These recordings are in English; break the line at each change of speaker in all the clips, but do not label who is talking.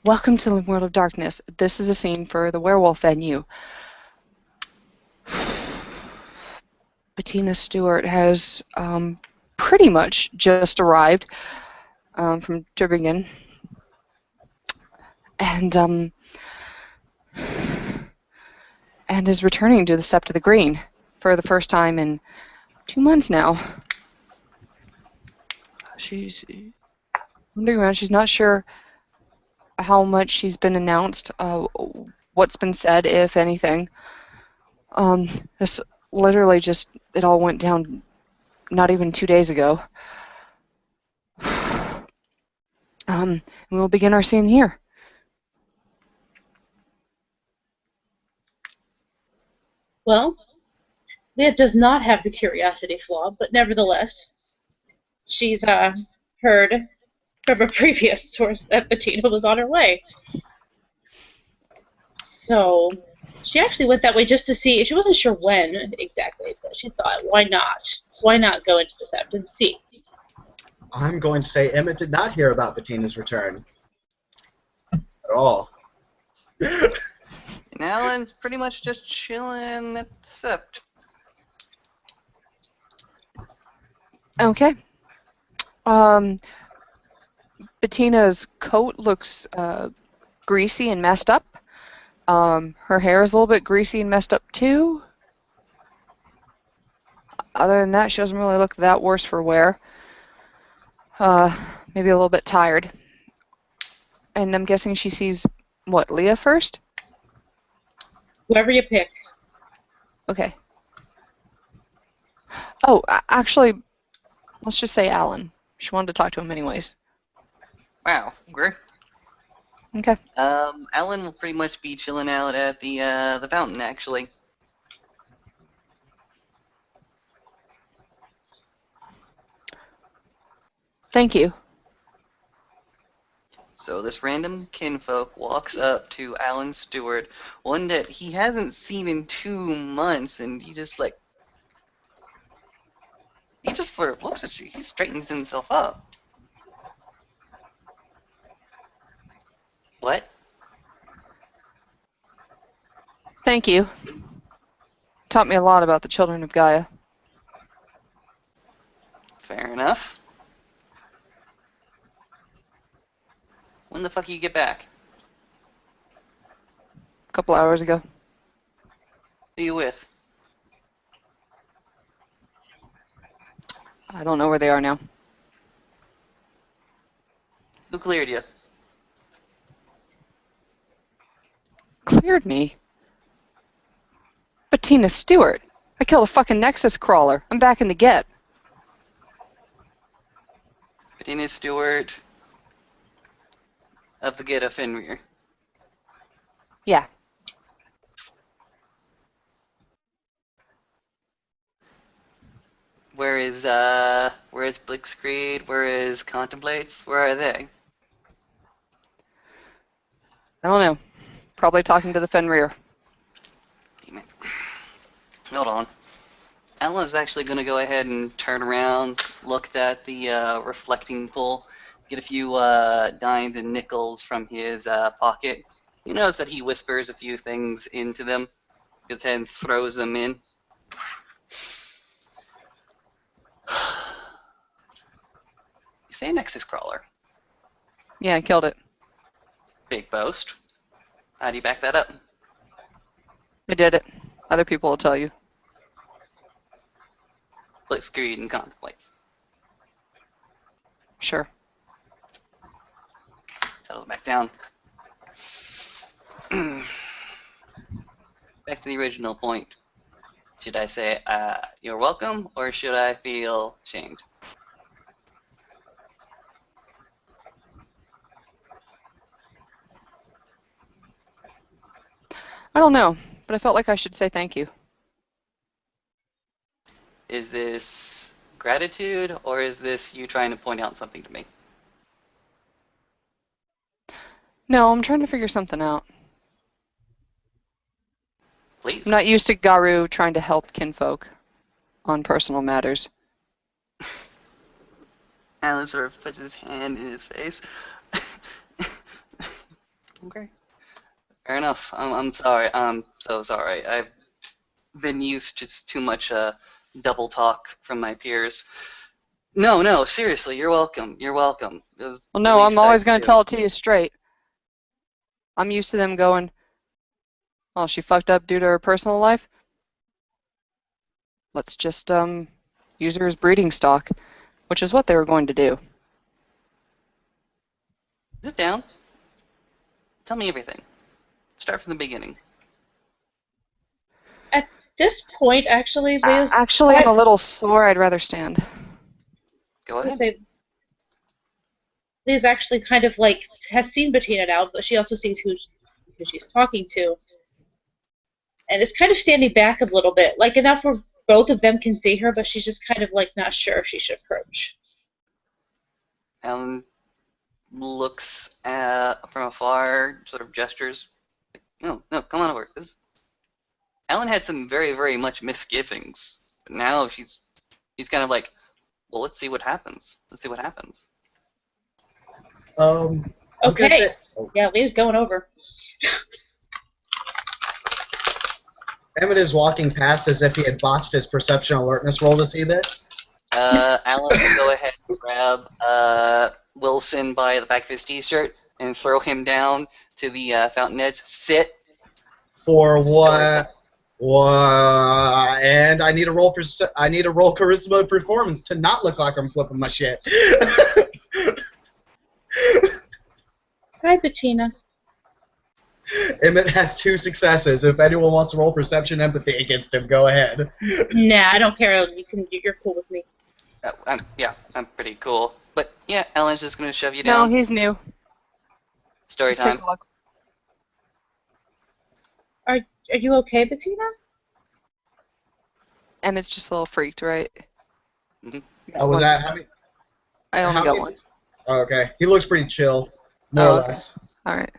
Welcome to the World of Darkness. This is a scene for the Werewolf venue. Bettina Stewart has pretty much just arrived from Tübingen, and is returning to the Sept of the Green for the first time in 2 months now. She's wandering around. She's not sure how much she's been announced, what's been said, if anything. This literally just, it all went down not even 2 days ago. We'll begin our scene here.
Well, Leah does not have the curiosity flaw, but nevertheless, she's heard from a previous source that Bettina was on her way. So she actually went that way just to see. She wasn't sure when exactly, but she thought, why not? Why not go into the sept and see?
I'm going to say Emmett did not hear about Bettina's return. At all.
And Alan's pretty much just chilling at the sept.
Okay. Bettina's coat looks greasy and messed up. Her hair is a little bit greasy and messed up too. Other than that, she doesn't really look that worse for wear. Maybe a little bit tired. And I'm guessing she sees, what, Leah first?
Whoever you pick.
Okay. Oh, actually, let's just say Alan. She wanted to talk to him anyways.
Wow, great.
Okay.
Alan will pretty much be chilling out at the fountain, actually.
Thank you.
So this random kinfolk walks up to Alan Stewart, one that he hasn't seen in 2 months, and he just sort of looks at you. He straightens himself up. What?
Thank you. Taught me a lot about the children of Gaia.
Fair enough. When the fuck do you get back?
A couple hours ago.
Who are you with?
I don't know where they are now.
Who cleared you?
Cleared me? Bettina Stewart. I killed a fucking Nexus crawler. I'm back in the get.
Bettina Stewart of the Get of Fenrir.
Yeah.
Where is Blitzkrieg? Where is Contemplates? Where are they?
I don't know. Probably talking to the Fenrir.
Damn it. Hold on. Alan's actually going to go ahead and turn around, look at the reflecting pool, get a few dimes and nickels from his pocket. You notice that he whispers a few things into them, goes ahead and throws them in. You say Nexus Crawler.
Yeah, I killed it.
Big boast. How do you back that up?
I did it. Other people will tell you.
Blitzkrieg and Contemplates.
Sure.
Settles back down. Back to the original point. Should I say, you're welcome, or should I feel shamed?
I don't know, but I felt like I should say thank you.
Is this gratitude, or is this you trying to point out something to me?
No, I'm trying to figure something out.
Please.
I'm not used to Garu trying to help kinfolk on personal matters.
Alan sort of puts his hand in his face. Okay. Fair enough. I'm sorry. I'm so sorry. I've been used to too much double talk from my peers. No, no, seriously, you're welcome. You're welcome. It was
Well,
the
no, I'm
least I
always
could
going to
do.
tell it to you straight. I'm used to them going, oh, she fucked up due to her personal life? Let's just use her as breeding stock, which is what they were going to do.
Sit down. Tell me everything. Start from the beginning.
At this point, actually, Leah's
Actually, I'm a little sore. I'd rather stand.
Go
to
ahead.
say Leah's actually kind of like has seen Bettina now, but she also sees who she's talking to, and is kind of standing back a little bit, like enough where both of them can see her, but she's just kind of like not sure if she should approach.
Alan looks at from afar, sort of gestures. No, no, come on over. Alan had some very, very much misgivings, but now he's kind of like, well, let's see what happens. Let's see what happens.
I'm gonna
Okay.
say-
Yeah, Leah's going over.
Emmett is walking past as if he had botched his perception alertness roll to see this.
Alan will go ahead and grab Wilson by the back of his t-shirt and throw him down to the fountainheads. Sit.
For what? What? And I need to roll. I need to roll charisma and performance to not look like I'm flipping my shit.
Hi, Bettina.
Emmett has 2 successes. If anyone wants to roll perception empathy against him, go ahead.
Nah, I don't care. You're cool with me.
I'm pretty cool. But yeah, Alan's just gonna shove you
No,
down.
he's new.
Story
Let's
time.
take a look.
Are you okay, Bettina?
Emmett's just a little freaked, right?
Mhm.
Yeah,
Oh, was
one
that
success.
how
I only
how
got
many-
one.
Oh, okay. He looks pretty chill, more
Oh,
or
okay.
less.
All right.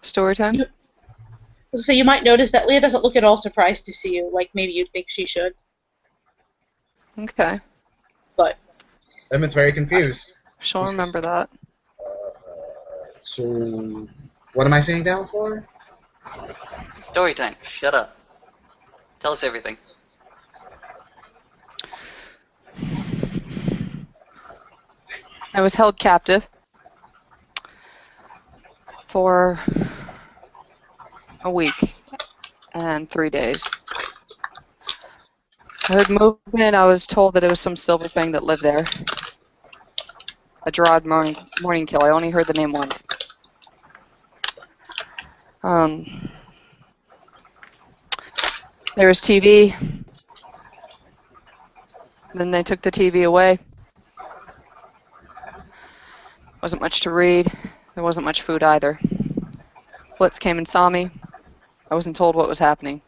Story time?
So you might notice that Leah doesn't look at all surprised to see you, like maybe you'd think she should.
Okay.
But
Emmett's very confused.
She'll remember that.
So, what am I sitting down for?
Story time. Shut up. Tell us everything.
I was held captive for a week and 3 days. I heard movement. I was told that it was some silver thing that lived there. A Gerard morning kill. I only heard the name once. There was TV. Then they took the TV away. Wasn't much to read. There wasn't much food either. Blitz came and saw me. I wasn't told what was happening.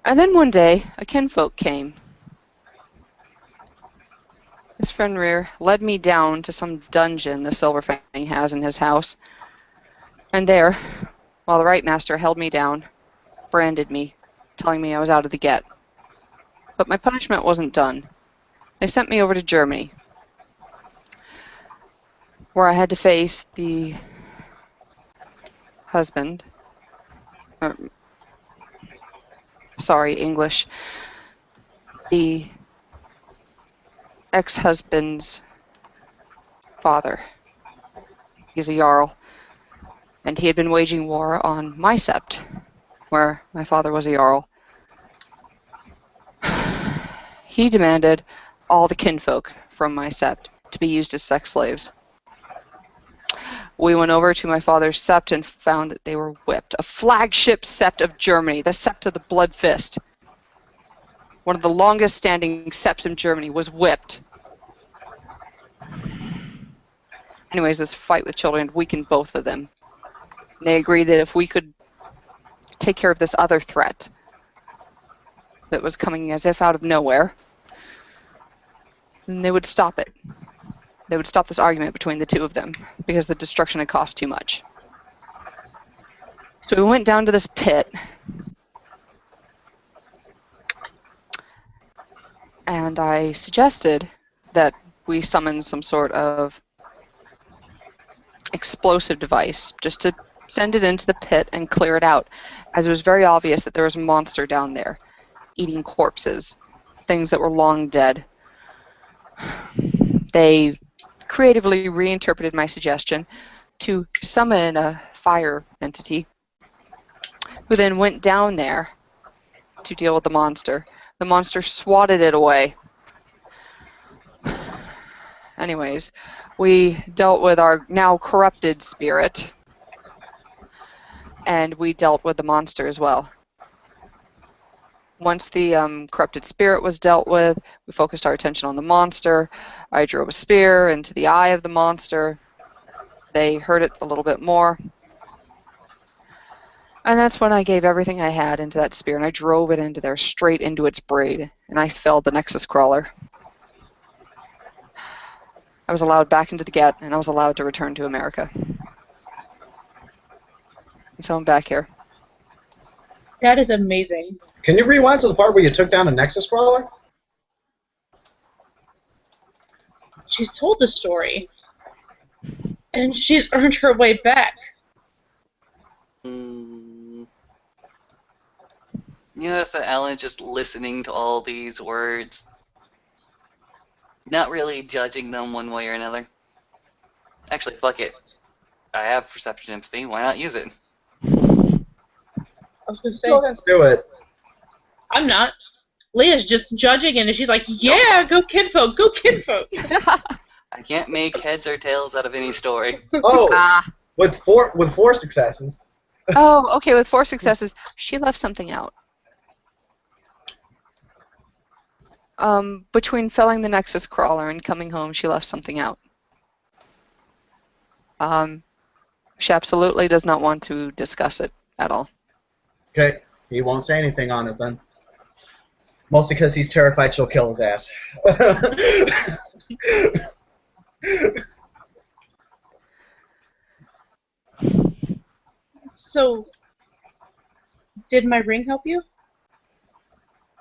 And then one day, a kinfolk came. His friend Rear led me down to some dungeon the Silver Fang has in his house. And there, while the Right Master held me down, branded me, telling me I was out of the get. But my punishment wasn't done. They sent me over to Germany, where I had to face the husband. Sorry, English. The ex-husband's father. He's a Jarl. And he had been waging war on my sept, where my father was a Jarl. He demanded all the kinfolk from my sept to be used as sex slaves. We went over to my father's sept and found that they were whipped. A flagship sept of Germany, the sept of the Blood Fist. One of the longest standing septs in Germany was whipped. Anyways, this fight with children weakened both of them. And they agreed that if we could take care of this other threat that was coming as if out of nowhere, then they would stop it. They would stop this argument between the two of them because the destruction had cost too much. So we went down to this pit, and I suggested that we summoned some sort of explosive device just to send it into the pit and clear it out, as it was very obvious that there was a monster down there, eating corpses, things that were long dead. They creatively reinterpreted my suggestion to summon a fire entity, who then went down there to deal with the monster. The monster swatted it away. Anyways, we dealt with our now corrupted spirit, and we dealt with the monster as well. Once the corrupted spirit was dealt with, we focused our attention on the monster. I drove a spear into the eye of the monster. They hurt it a little bit more. And that's when I gave everything I had into that spear, and I drove it into there, straight into its braid, and I felled the Nexus Crawler. I was allowed back into the Get, and I was allowed to return to America. And so I'm back here.
That is amazing.
Can you rewind to the part where you took down a Nexus Crawler?
She's told the story, and she's earned her way back.
You notice that Alan's just listening to all these words, not really judging them one way or another. Actually, fuck it. I have perception empathy. Why not use it?
I was gonna say,
Go ahead. Do it.
I'm not. Leah's just judging it, and she's like, "Yeah, go kinfolk, go kinfolk."
I can't make heads or tails out of any story.
Oh, with four successes.
Oh, okay, with 4 successes, she left something out. Between felling the Nexus Crawler and coming home, she left something out. She absolutely does not want to discuss it at all.
Okay, he won't say anything on it then. Mostly because he's terrified she'll kill his ass.
So, did my ring help you?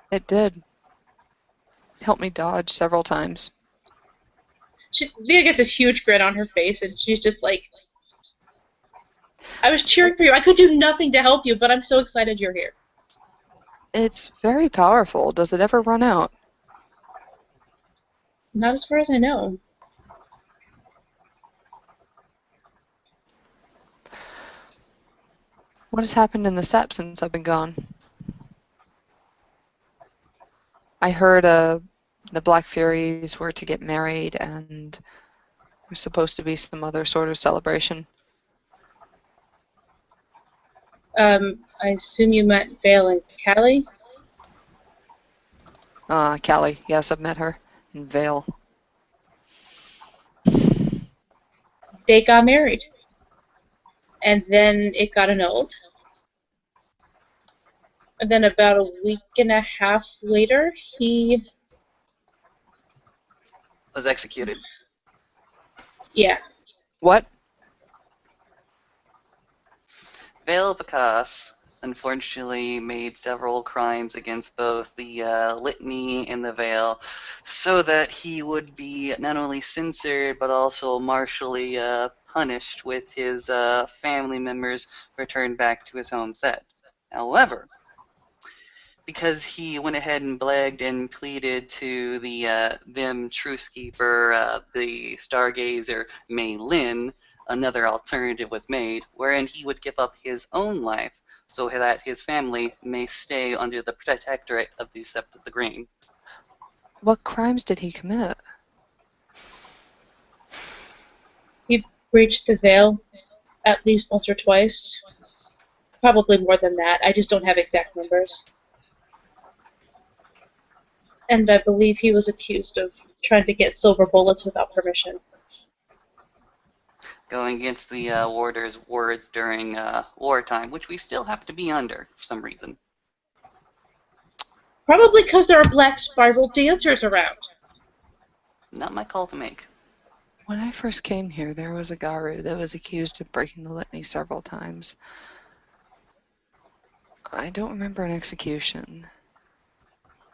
It did. It helped me dodge several times.
Leah gets this huge grin on her face, and she's just like, I was cheering for you. I could do nothing to help you, but I'm so excited you're here.
It's very powerful. Does it ever run out?
Not as far as I know.
What has happened in the sept since I've been gone? I heard the Black Furies were to get married, and there's supposed to be some other sort of celebration.
I assume you met Vale and Callie?
Callie, yes, I've met her in Vale.
They got married. And then it got annulled. And then about a week and a half later, he...
Was executed.
Yeah.
What?
Vale Bacchus unfortunately made several crimes against both the Litany and the Vale, so that he would be not only censored but also martially punished with his family members returned back to his home set. However, because he went ahead and begged and pleaded to the them trucekeeper, the Stargazer Mei Lin, another alternative was made, wherein he would give up his own life so that his family may stay under the protectorate of the Sept of the Green.
What crimes did he commit?
He breached the veil at least once or twice. Probably more than that. I just don't have exact numbers. And I believe he was accused of trying to get silver bullets without permission.
Going against the warder's words during wartime, which we still have to be under for some reason.
Probably because there are black spiral dancers around.
Not my call to make.
When I first came here, there was a Garu that was accused of breaking the litany several times. I don't remember an execution.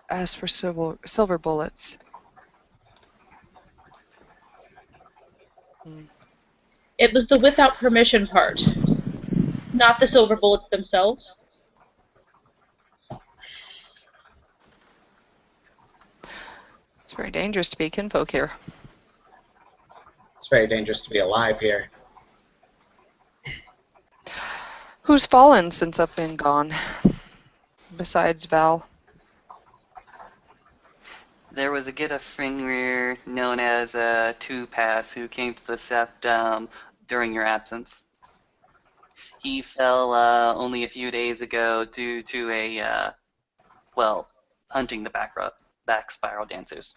As for silver bullets,
It was the without permission part, not the silver bullets themselves.
It's very dangerous to be kinfolk here.
It's very dangerous to be alive here.
Who's fallen since I've been gone? Besides Val.
There was a Gitta-Fenrir known as Two-Pass who came to the Sept during your absence. He fell only a few days ago due to a, hunting the back spiral dancers.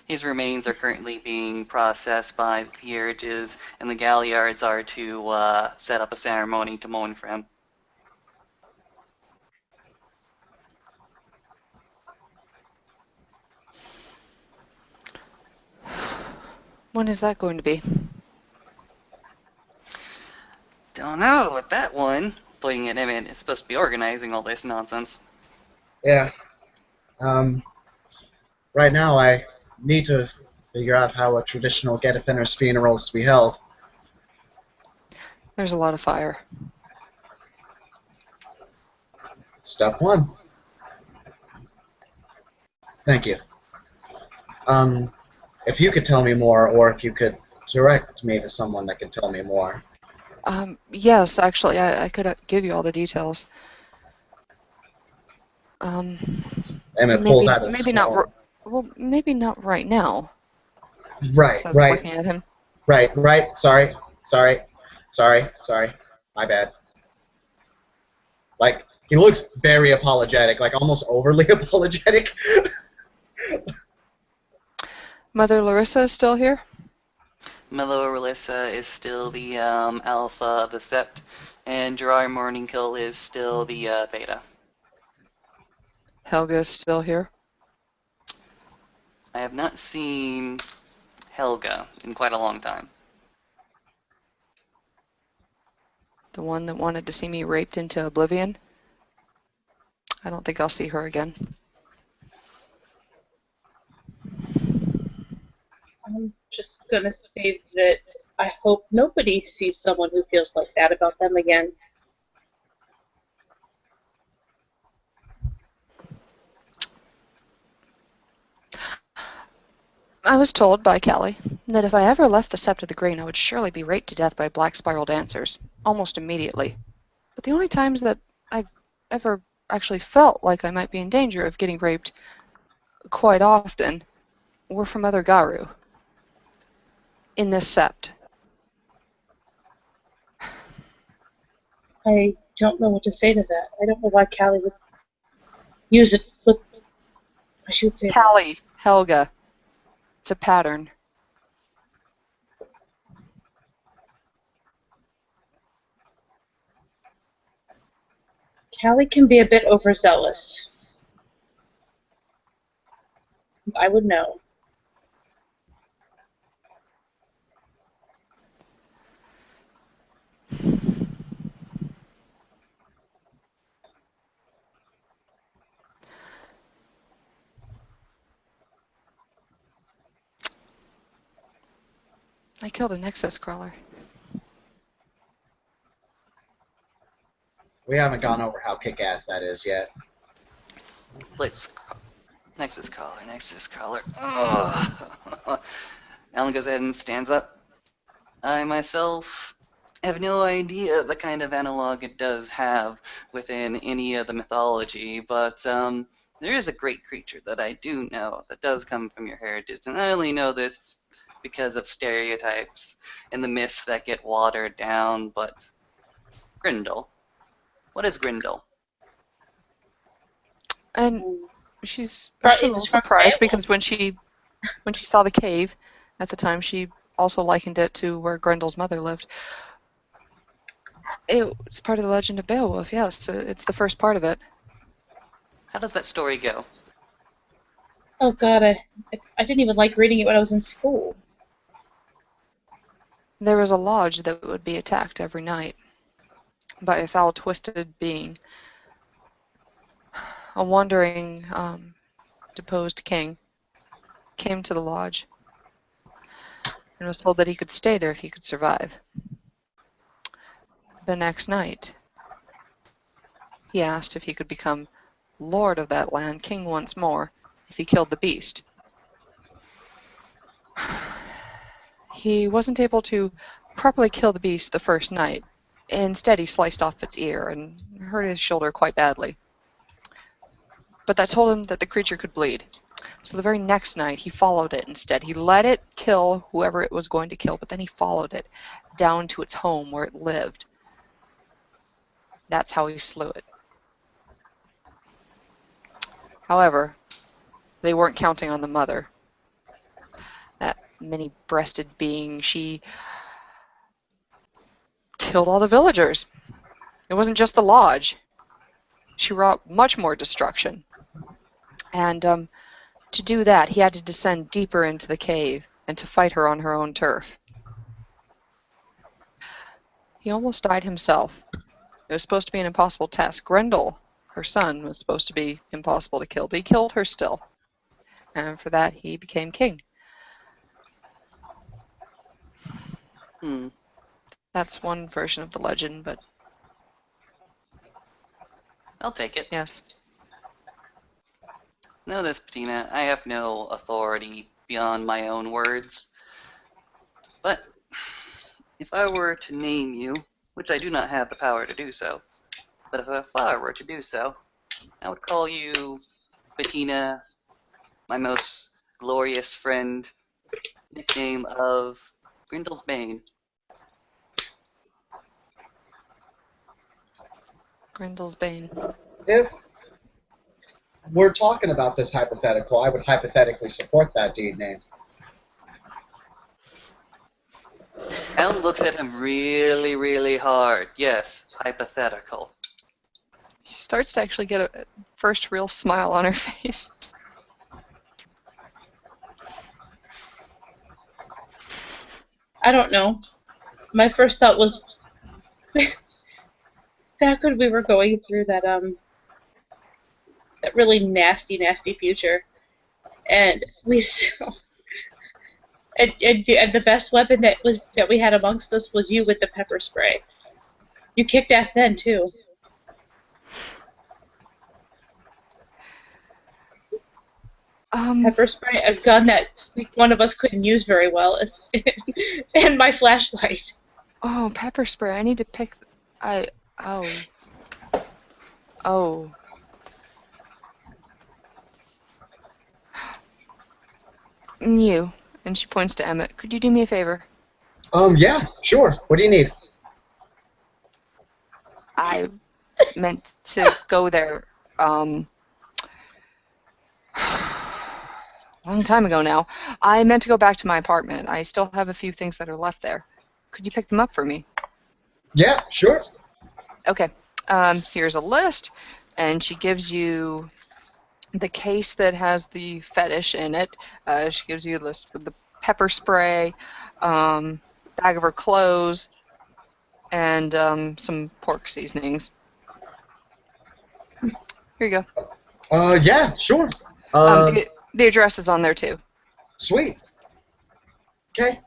His remains are currently being processed by the Theurges, and the Galliards are to set up a ceremony to mourn for him.
When is that going to be?
Don't know with that one. Pointing at him, and it's supposed to be organizing all this nonsense.
Yeah. Right now I need to figure out how a traditional Get-Offender's funeral is to be held.
There's a lot of fire.
Step one. Thank you. If you could tell me more, or if you could direct me to someone that can tell me more.
Yes, actually, I could give you all the details.
And it pulls out his
maybe not.
phone.
Well, maybe not right now.
Right,
So I was
right,
looking at him.
right. Sorry. My bad. Like, he looks very apologetic, like almost overly apologetic.
Mother Larissa is still here?
Mother Larissa is still the alpha of the sept, and Gerard Morningkill is still the beta.
Helga is still here?
I have not seen Helga in quite a long time.
The one that wanted to see me raped into oblivion? I don't think I'll see her again.
I'm just gonna say that I hope nobody sees someone who feels like that about them again.
I was told by Callie that if I ever left the Sept of the Green, I would surely be raped to death by black spiral dancers, almost immediately. But the only times that I've ever actually felt like I might be in danger of getting raped quite often were from other Garu in this Sept.
I don't know what to say to that. I don't know why Callie would use it, but I should say
Callie, Helga. It's a pattern.
Callie can be a bit overzealous. I would know.
I killed a Nexus crawler.
We haven't gone over how kick-ass that is yet.
Nexus collar. Ugh. Alan goes ahead and stands up. I myself have no idea the kind of analog it does have within any of the mythology, but there is a great creature that I do know that does come from your heritage, and I only know this because of stereotypes and the myths that get watered down, but Grindel. What is Grindel?
And she's actually a little surprised because when she saw the cave at the time, she also likened it to where Grendel's mother lived. It's part of the legend of Beowulf, yes. It's the first part of it.
How does that story go?
Oh god, I didn't even like reading it when I was in school.
There was a lodge that would be attacked every night by a foul, twisted being. A wandering, deposed king came to the lodge and was told that he could stay there if he could survive. The next night, he asked if he could become lord of that land, king once more, if he killed the beast. He wasn't able to properly kill the beast the first night. Instead, he sliced off its ear and hurt his shoulder quite badly. But that told him that the creature could bleed. So the very next night, he followed it instead. He let it kill whoever it was going to kill, but then he followed it down to its home where it lived. That's how he slew it. However, they weren't counting on the mother. That many-breasted being, she killed all the villagers. It wasn't just the lodge. She wrought much more destruction. And to do that, he had to descend deeper into the cave and to fight her on her own turf. He almost died himself. It was supposed to be an impossible task. Grendel, her son, was supposed to be impossible to kill, but he killed her still. And for that, he became king. That's one version of the legend, but
I'll take it.
yes.
Know this, Bettina, I have no authority beyond my own words. But if I were to name you, which I do not have the power to do so, but if I were to do so, I would call you Bettina, my most glorious friend, nickname of Grindel's Bane.
Grendel's Bane.
If we're talking about this hypothetical, I would hypothetically support that deed name.
Alan looks at him really, really hard. Yes, hypothetical.
She starts to actually get a first real smile on her face.
I don't know. My first thought was back when we were going through that that really nasty future, and we saw, and the best weapon that we had amongst us was you with the pepper spray. You kicked ass then too. Pepper spray, a gun that one of us couldn't use very well, and my flashlight.
Oh, pepper spray. I need to pick. Oh. You. And she points to Emmett. Could you do me a favor?
Yeah, sure. What do you need?
I meant to go there, long time ago now. I meant to go back to my apartment. I still have a few things that are left there. Could you pick them up for me?
Yeah, sure.
Okay. Here's a list, and she gives you the case that has the fetish in it. She gives you a list with the pepper spray, bag of her clothes, and some pork seasonings. Here you go.
Yeah, sure.
The address is on there too.
Sweet. Okay.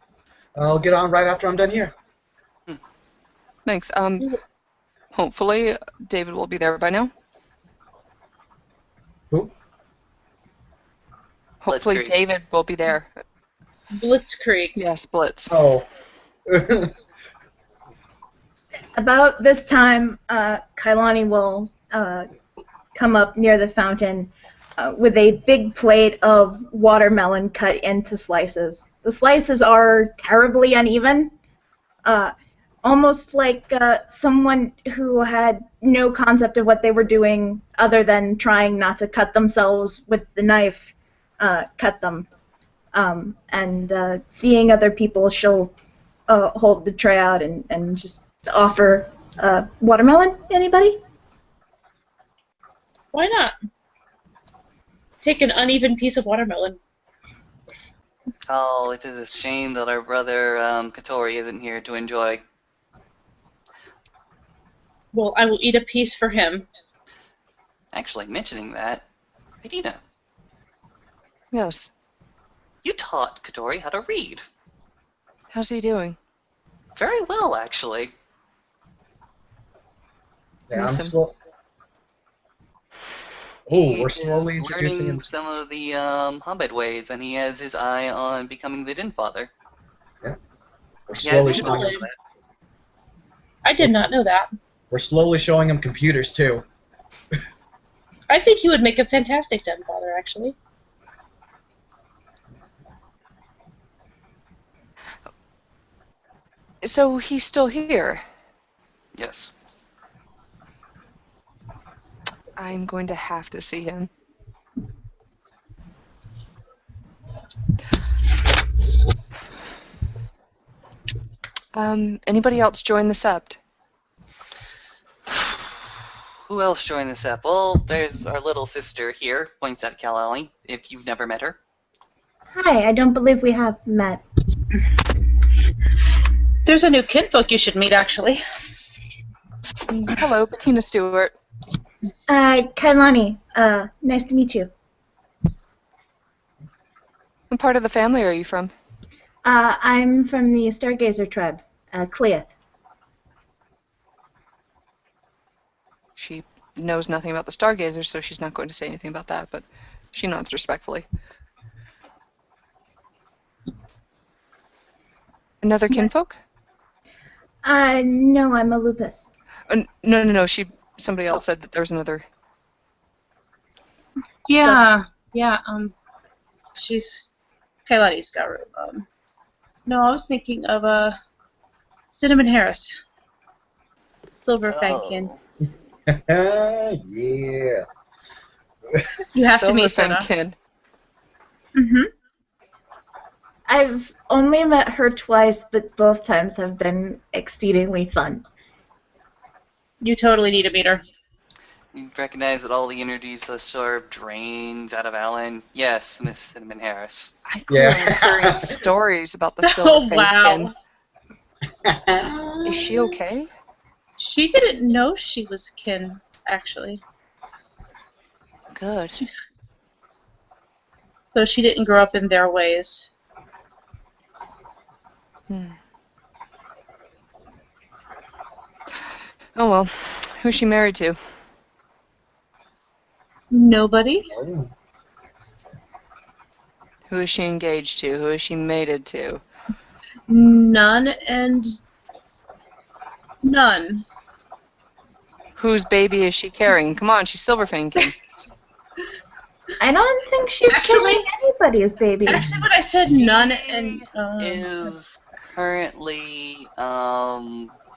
I'll get on right after I'm done here.
Thanks. Hopefully David will be there by now.
Who?
Hopefully
Blitzkrieg.
David will be there.
Blitzkrieg.
Yes, Blitz.
Oh.
About this time, Kailani will come up near the fountain with a big plate of watermelon cut into slices. The slices are terribly uneven, almost like someone who had no concept of what they were doing other than trying not to cut themselves with the knife, cut them. And seeing other people, she'll hold the tray out and just offer watermelon. Anybody?
Why not? Take an uneven piece of watermelon.
Oh, it is a shame that our brother Katori isn't here to enjoy.
Well, I will eat a piece for him.
Actually, mentioning that, Bettina,
Yes.
you taught Katori how to read.
How's he doing?
Very well, actually.
Yeah,
Miss
I'm
him.
slow. Oh,
He
we're slowly
is
introducing him.
learning some of the Hobbit ways, and he has his eye on becoming the Din Father.
We're
He has
slowly
his
showing him.
Really? I did not know that.
We're slowly showing him computers too.
I think he would make a fantastic Den Father, actually.
So he's still here.
Yes.
I'm going to have to see him. Anybody else join the sept?
Who else joined this app? Well, there's our little sister here, points at Kalali, if you've never met her.
Hi, I don't believe we have met.
There's a new kinfolk you should meet, actually.
Hello, Bettina Stewart.
Kailani, nice to meet you.
What part of the family are you from?
I'm from the Stargazer tribe, Cleath.
She knows nothing about the Stargazers, so she's not going to say anything about that, but she nods respectfully. Another kinfolk?
No, I'm a lupus.
No. Somebody else said that there was another.
Yeah, she's Kailani's Garu. No, I was thinking of Cinnamon Harris, Silver Fangkin.
Yeah.
You have to meet
Silverfang
Sona.
kid.
Mm-hmm.
I've only met her twice, but both times have been exceedingly fun.
You totally need to meet her.
You recognize that all the energy sort of drains out of Alan. Yes, Miss Cinnamon Harris.
I grew up hearing stories about the Silverfang kid. Is she okay?
She didn't know she was kin, actually.
Good.
So she didn't grow up in their ways.
Oh well. Who's she married to?
Nobody?
Oh.
Who is she engaged to? Who is she mated to?
None and none.
Whose baby is she carrying? Come on, she's Silverfang kid.
I don't think she's
Actually-
killing anybody's baby.
Actually, when I said none and
Is currently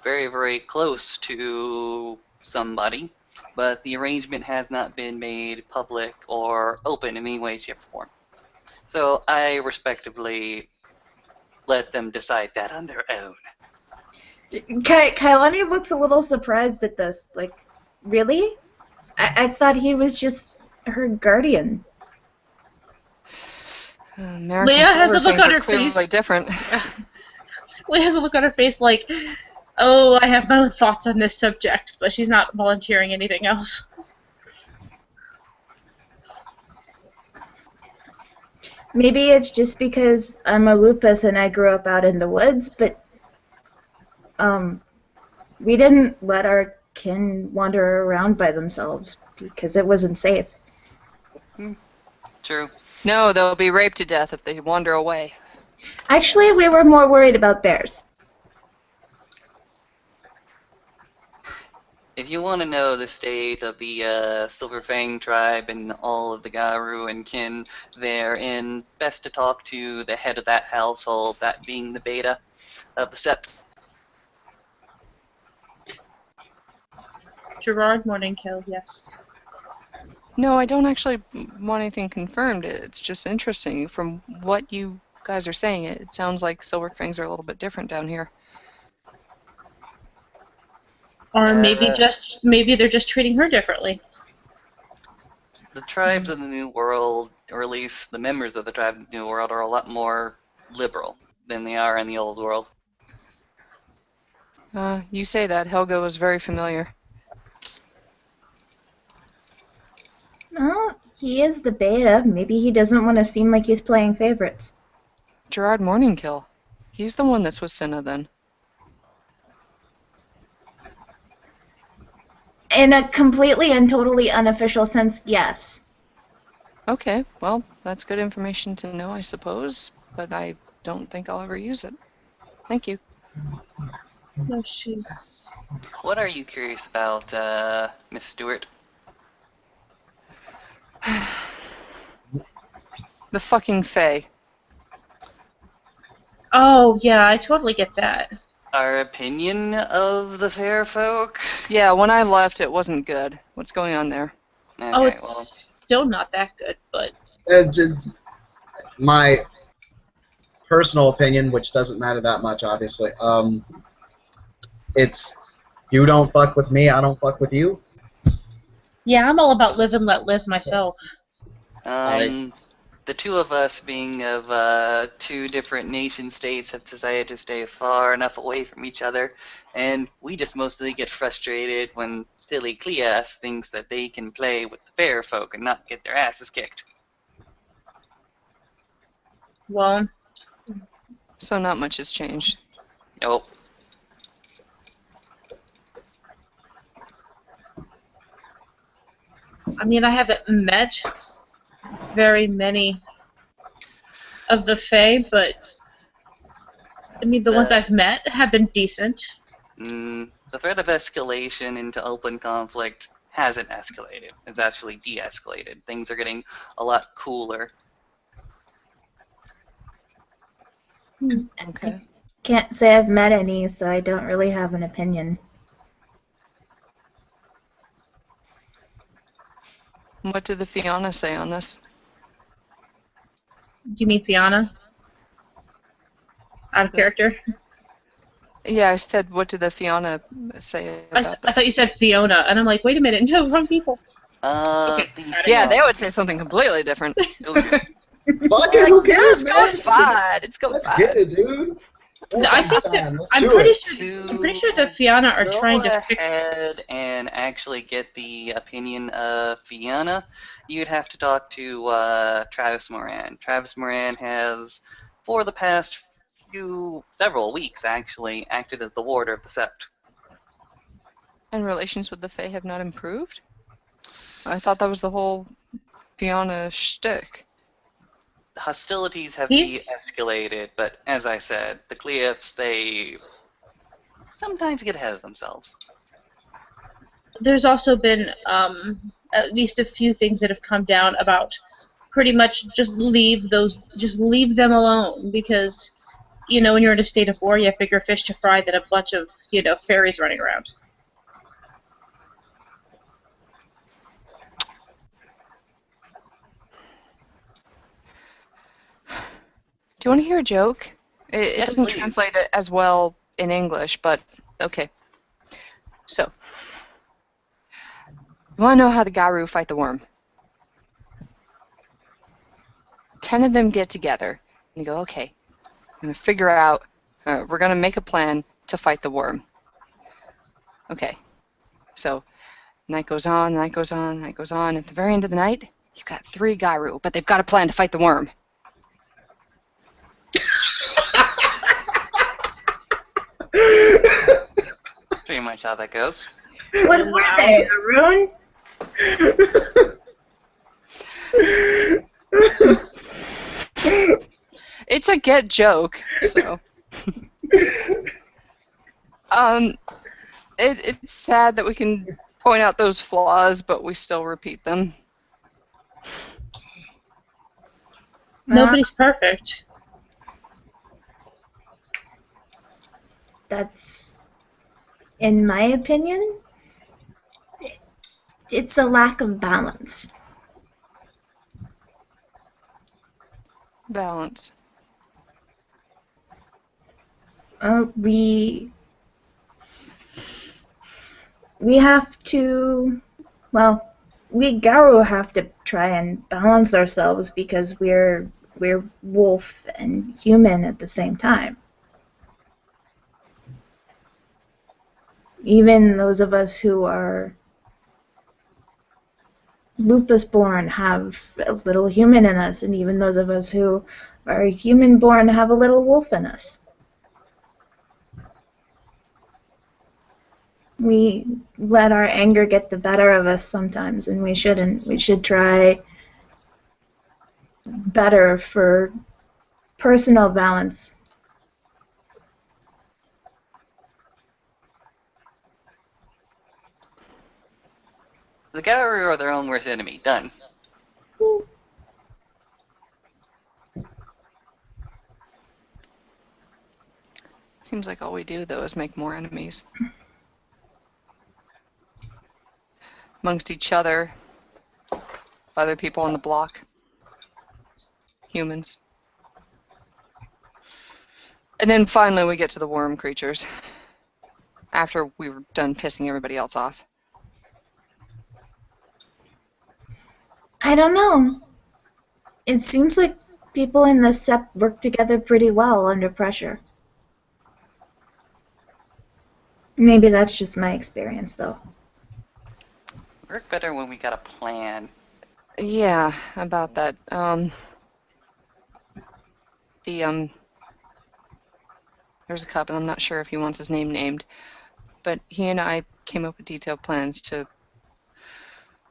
very, very close to somebody, but the arrangement has not been made public or open in any way, shape, or form. So I respectively let them decide that on their own.
Kailani looks a little surprised at this. Like, really? I thought he was just her guardian.
American
Leah has a look
Silverfangs
on
are
her
clearly
face.
different.
Leah has a look on her face like, oh, I have my own thoughts on this subject, but she's not volunteering anything else.
Maybe it's just because I'm a lupus and I grew up out in the woods, but we didn't let our kin wander around by themselves because it wasn't safe.
True.
No, they'll be raped to death if they wander away.
Actually, we were more worried about bears.
If you want to know the state of the Silverfang tribe and all of the Garu and kin therein, best to talk to the head of that household, that being the beta of the sept.
Gerard Morningkill, yes.
No, I don't actually want anything confirmed. It's just interesting. From what you guys are saying, it sounds like Silverfangs are a little bit different down here.
Or maybe they're just treating her differently.
The tribes of the New World, or at least the members of the tribe of the New World, are a lot more liberal than they are in the Old World.
You say that. Helga was very familiar.
Well, he is the beta. Maybe he doesn't want to seem like he's playing favorites.
Gerard Morningkill. He's the one that's with Cinna then.
In a completely and totally unofficial sense, yes.
Okay, well, that's good information to know, I suppose, but I don't think I'll ever use it. Thank you.
No, she's.
What are you curious about, Miss Stewart?
The fucking Fae.
Oh, yeah, I totally get that.
Our opinion of the fair folk?
Yeah, when I left, it wasn't good. What's going on there?
Okay,
Oh, it's
well,
still not that good, but.
My personal opinion, which doesn't matter that much, obviously. It's you don't fuck with me, I don't fuck with you.
Yeah, I'm all about live and let live myself.
the two of us being of two different nation states have decided to stay far enough away from each other, and we just mostly get frustrated when silly Cleas thinks that they can play with the fair folk and not get their asses kicked.
Well,
So not much has changed.
Nope.
I mean, I haven't met very many of the Fae, but I mean, the ones I've met have been decent.
The threat of escalation into open conflict hasn't escalated. It's actually de-escalated. Things are getting a lot cooler.
Okay.
Can't say I've met any, so I don't really have an opinion.
What did the Fiona say on this?
Do you mean Fiona? Out of character?
Yeah, I said, what did the Fiona say
I
about this?
thought you said Fiona, and I'm like, wait a minute, no, wrong people. Okay,
Yeah, they would say something completely different.
Fuck it, who cares, man?
It's fine. It's go
Let's
fine.
get it, dude.
I think that I'm pretty sure that Fiona are trying to fix
ahead
this.
and actually get the opinion of Fiona. You'd have to talk to Travis Moran. Travis Moran has, for the past several weeks actually, acted as the warder of the sept.
And relations with the Fae have not improved? I thought that was the whole Fiona shtick.
The hostilities have
He's-
de-escalated, but as I said, the Cleophs, they sometimes get ahead of themselves.
There's also been at least a few things that have come down about pretty much just leave them alone, because when you're in a state of war, you have bigger fish to fry than a bunch of fairies running around.
Do you want to hear a joke? It
Yes,
doesn't
please.
translate it as well in English, but okay. So, you want to know how the Garu fight the worm? 10 of them get together and go, okay, I'm going to figure out, we're going to make a plan to fight the worm. Okay, so night goes on, night goes on, night goes on. At the very end of the night, you've got 3 Garu, but they've got a plan to fight the worm.
Pretty much how that goes.
What were they, Arun?
It's a get joke, so. It's sad that we can point out those flaws, but we still repeat them.
Nobody's perfect.
That's, in my opinion, it's a lack of balance.
Balance.
We have to, well, we Garu have to try and balance ourselves because we're wolf and human at the same time. Even those of us who are lupus-born have a little human in us, and even those of us who are human-born have a little wolf in us. We let our anger get the better of us sometimes, and we shouldn't. We should try better for personal balance.
The Garu are their own worst enemy. Done.
Seems like all we do, though, is make more enemies. Amongst each other, other people on the block, humans. And then finally we get to the worm creatures. After we were done pissing everybody else off.
I don't know. It seems like people in the sept work together pretty well under pressure. Maybe that's just my experience, though.
Work better when we got a plan.
Yeah, about that. There's a cup, and I'm not sure if he wants his name named, but he and I came up with detailed plans to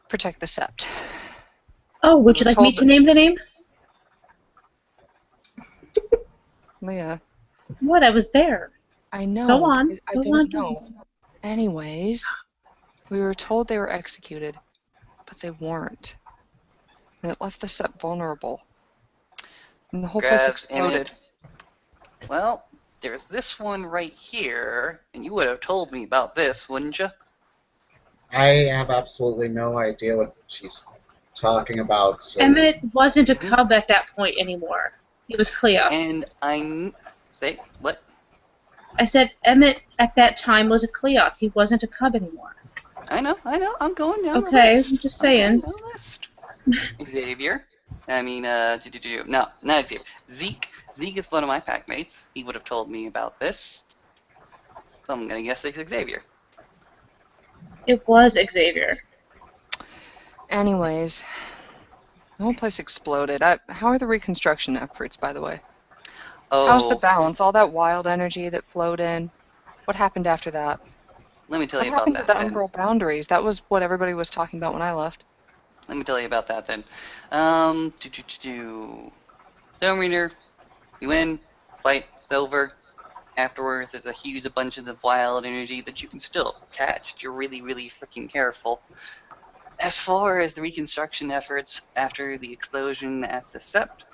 protect the sept.
Oh, would you like me to name the name?
Leah,
What? I was there.
I know.
Go on.
I
Go
don't
on.
know. Anyways, we were told they were executed, but they weren't. And it left the sept vulnerable. And the whole place
Grabs
exploded.
Well, there's this one right here, and you would have told me about this, wouldn't you?
I have absolutely no idea what she's talking about. So.
Emmett wasn't a cub at that point anymore. He was Cleo.
And say what?
I said Emmett at that time was a Cleoth. He wasn't a cub anymore.
I know. I'm going down the
Okay,
list.
I'm just saying.
The list. Xavier. I mean, no, not Xavier. Zeke. Zeke is one of my pack mates. He would have told me about this. So I'm gonna guess it's Xavier.
It was Xavier.
Anyways, the whole place exploded. How are the reconstruction efforts, by the way?
Oh,
How's the balance? All that wild energy that flowed in? What happened after that?
let me tell
What
you about
happened to
that
the
then.
umbral boundaries? That was what everybody was talking about when I left.
Let me tell you about that then. Stone Reader, you win, fight, it's over. Afterwards, there's a huge abundance of wild energy that you can still catch if you're really, really freaking careful. As far as the reconstruction efforts after the explosion at the sept,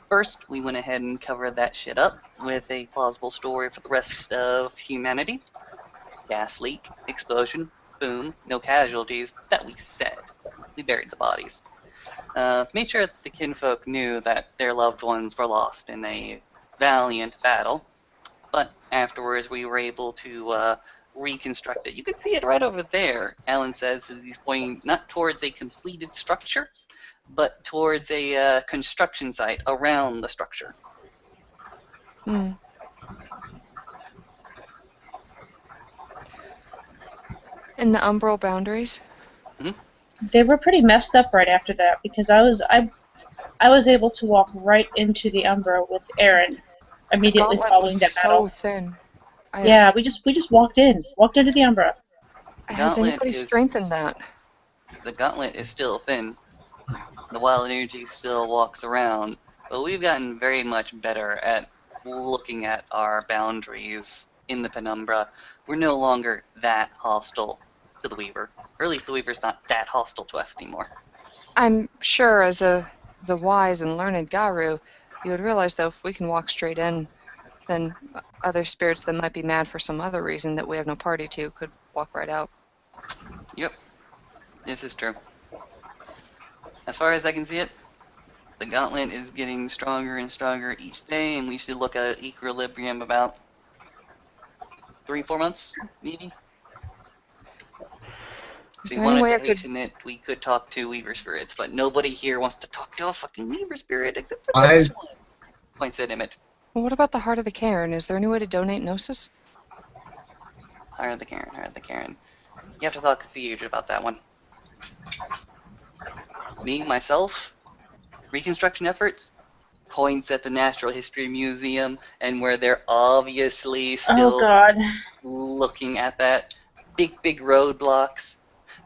first we went ahead and covered that shit up with a plausible story for the rest of humanity. Gas leak, explosion, boom, no casualties, that we said. We buried the bodies. Made sure that the kinfolk knew that their loved ones were lost in a valiant battle. But afterwards, we were able to reconstruct it. You can see it right over there, Alan says, as he's pointing not towards a completed structure, but towards a construction site around the structure.
Hmm. And the umbral boundaries?
They were pretty messed up right after that because I was able to walk right into the Umbra with Aaron immediately
The gauntlet
following
was
that battle.
so thin.
Yeah, we just walked into the Umbra.
Has anybody strengthened that?
The gauntlet is still thin. The wild energy still walks around, but we've gotten very much better at looking at our boundaries in the penumbra. We're no longer that hostile to the Weaver. Or at least the Weaver's not that hostile to us anymore.
I'm sure as a wise and learned Garu, you would realize, though, if we can walk straight in, then other spirits that might be mad for some other reason that we have no party to could walk right out.
Yep, this is true. As far as I can see it, the gauntlet is getting stronger and stronger each day, and we should look at equilibrium about 3-4 months, maybe.
Is
If we
there any
wanted
way
to
I could...
hasten it, we could talk to Weaver spirits, but nobody here wants to talk to a fucking Weaver spirit except for this one. Points at Emmett.
Well, what about the Heart of the Cairn? Is there any way to donate Gnosis?
Heart of the Cairn. You have to talk to Theurge about that one. Me, myself, reconstruction efforts, points at the Natural History Museum, and where they're obviously still looking at that. big roadblocks.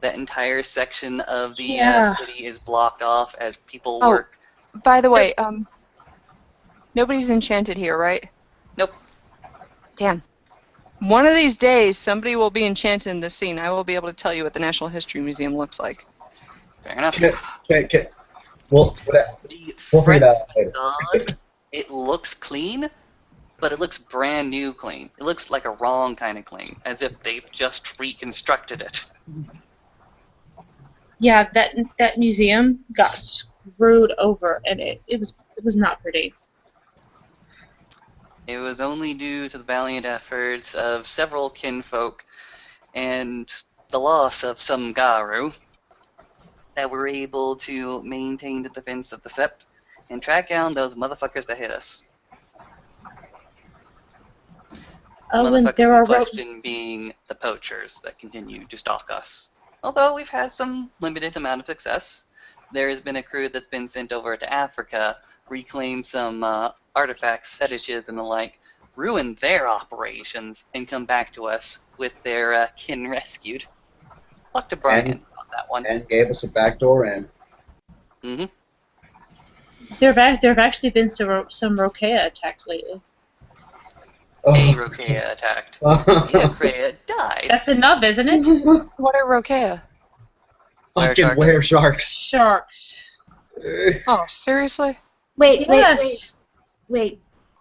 That entire section of the
Yeah.
city is blocked off as people
Oh.
work.
By the way, nobody's enchanted here, right?
Nope.
Damn. One of these days, somebody will be enchanted in this scene. I will be able to tell you what the National History Museum looks like.
Fair enough.
Okay. We'll
The
figure it
front
out later.
facade, it looks clean, but it looks brand new clean. It looks like a wrong kind of clean, as if they've just reconstructed it.
Yeah, that museum got screwed over, and it was not pretty.
It was only due to the valiant efforts of several kinfolk and the loss of some Garu that we're able to maintain the defense of the sept and track down those motherfuckers that hit us.
Oh, and
Motherfuckers
there
in
are
question being the poachers that continue to stalk us. Although we've had some limited amount of success, there has been a crew that's been sent over to Africa, reclaim some artifacts, fetishes, and the like, ruin their operations, and come back to us with their kin rescued. Luck to Brian on that one.
And gave us a backdoor in.
Mm-hmm.
there have actually been some Rokea attacks lately.
A
Oh.
Rokea attacked. Rokea died.
That's enough, isn't it?
What are Rokea?
Fucking
Were
were sharks.
Sharks.
Oh, seriously?
Wait.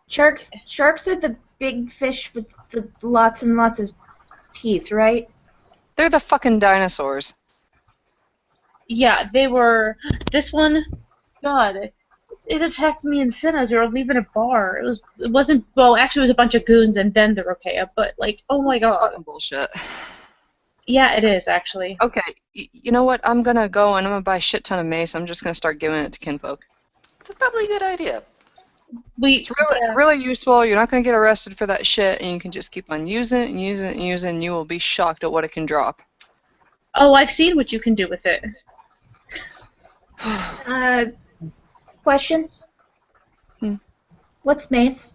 Sharks are the big fish with the lots and lots of teeth, right?
They're the fucking dinosaurs.
Yeah, they were. This one, God, it attacked me and Sin as we were leaving a bar. It wasn't. Well, actually, it was a bunch of goons and then the Rokea. But like, oh my
This is
God.
fucking bullshit.
Yeah, it is actually.
Okay, you know what? I'm gonna go and I'm gonna buy a shit ton of mace. I'm just gonna start giving it to kinfolk.
That's probably a good idea.
It's really useful. You're not gonna get arrested for that shit, and you can just keep on using it and using it and using it, and you will be shocked at what it can drop.
Oh, I've seen what you can do with it.
Question? What's mace?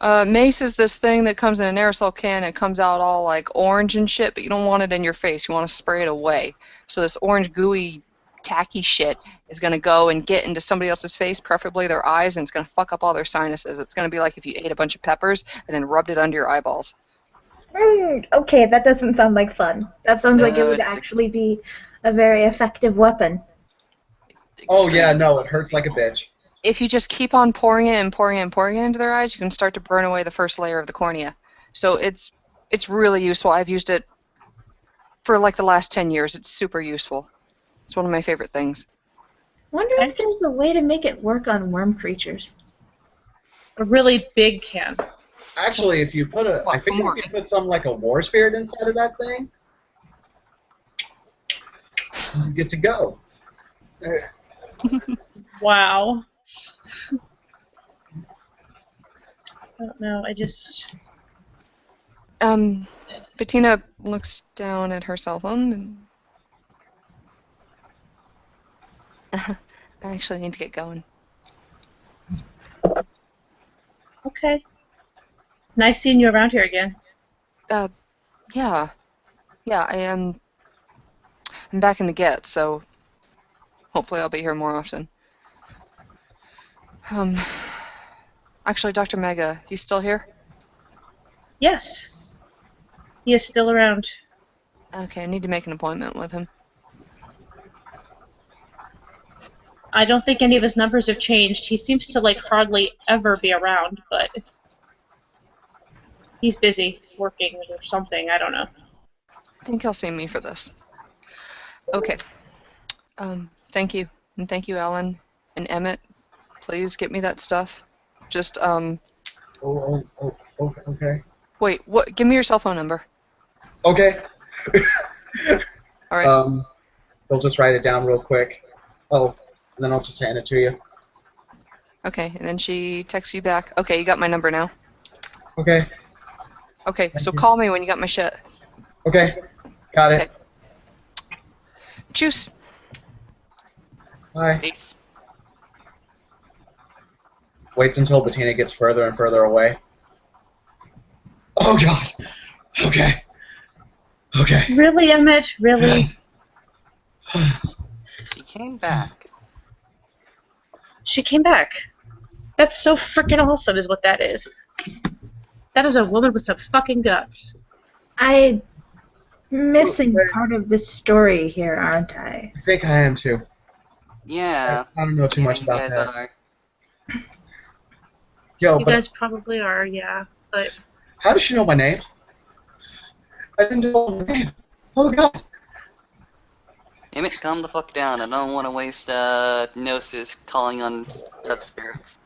Mace is this thing that comes in an aerosol can. It comes out all like orange and shit, but you don't want it in your face. You want to spray it away. So this orange, gooey, tacky shit is going to go and get into somebody else's face, preferably their eyes, and it's going to fuck up all their sinuses. It's going to be like if you ate a bunch of peppers and then rubbed it under your eyeballs.
Okay, that doesn't sound like fun. That sounds like it would actually be a very effective weapon.
Oh yeah, no, it hurts like a bitch.
If you just keep on pouring it and pouring it and pouring it into their eyes, you can start to burn away the first layer of the cornea. So it's really useful. I've used it for like the last 10 years. It's super useful. It's one of my favorite things.
Wonder if there's a way to make it work on worm creatures.
A really big can.
Actually, if you put I think if you put something like a war spirit inside of that thing, you get to go.
Wow. I don't know. I just.
Bettina looks down at her cell phone and I actually need to get going.
Okay. Nice seeing you around here again.
Yeah, I am. I'm back in the get, so hopefully I'll be here more often. Actually, Dr. Mega, he's still here?
Yes. He is still around.
Okay, I need to make an appointment with him.
I don't think any of his numbers have changed. He seems to like hardly ever be around, but he's busy working or something. I don't know.
I think he'll see me for this. Okay. Thank you. And thank you, Alan and Emmett. Please get me that stuff. Just,
Okay.
Wait, what? Give me your cell phone number.
Okay.
All right.
They'll just write it down real quick. Oh, and then I'll just hand it to you.
Okay, and then she texts you back. Okay, you got my number now.
Okay.
Okay, so
you.
call me when you got my shit.
Okay. Got it.
Okay. Juice.
Bye.
Peace.
Waits until Bettina gets further and further away. Oh God. Okay. Okay.
Really, Emmett? Really?
She came back.
She came back. That's so freaking awesome, is what that is. That is a woman with some fucking guts.
I'm missing part of this story here, aren't I?
I think I am too.
Yeah.
I don't know too
Yeah,
much
you
about
guys
that.
are.
Yo,
You
but
guys probably are, yeah. But
how does she know my name? I didn't know my name. Oh god.
Emmett, calm the fuck down. I don't want to waste Gnosis calling on spirits.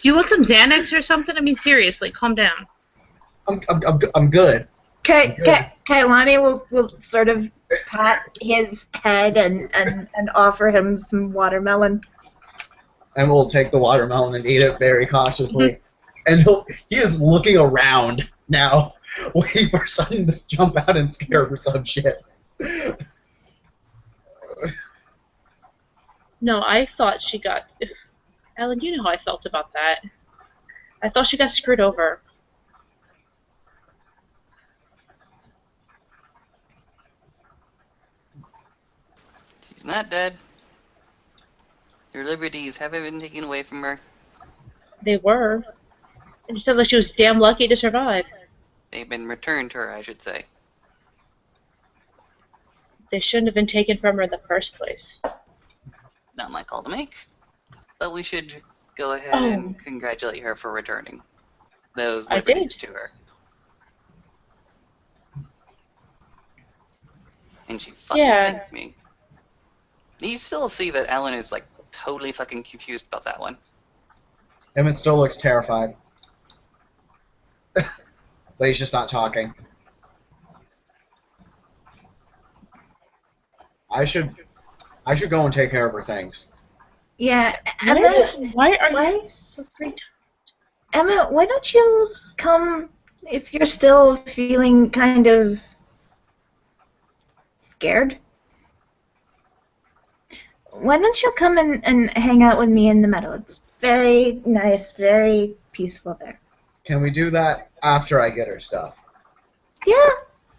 do you want some Xanax or something? I mean, seriously, calm down.
I'm good.
Kailani will sort of pat his head and offer him some watermelon.
And we'll take the watermelon and eat it very cautiously. And he is looking around now, waiting for something to jump out and scare her or some shit.
No, I thought she got... Alan, you know how I felt about that. I thought she got screwed over.
She's not dead. Her liberties haven't been taken away from her.
They were. And it sounds like she was damn lucky to survive.
They've been returned to her, I should say.
They shouldn't have been taken from her in the first place.
Not my call to make. But we should go ahead
Oh.
and congratulate her for returning those
I
liberties
did.
to her. And she fucking
Yeah.
thanked me. You still see that Alan is like totally fucking confused about that one.
Emmett still looks terrified. But he's just not talking. I should go and take care of her things.
Yeah, Emma,
Why are
why?
you so freaked
Emma, why don't you come if you're still feeling kind of scared? Why don't you come and hang out with me in the meadow? It's very nice, very peaceful there.
Can we do that after I get her stuff?
Yeah,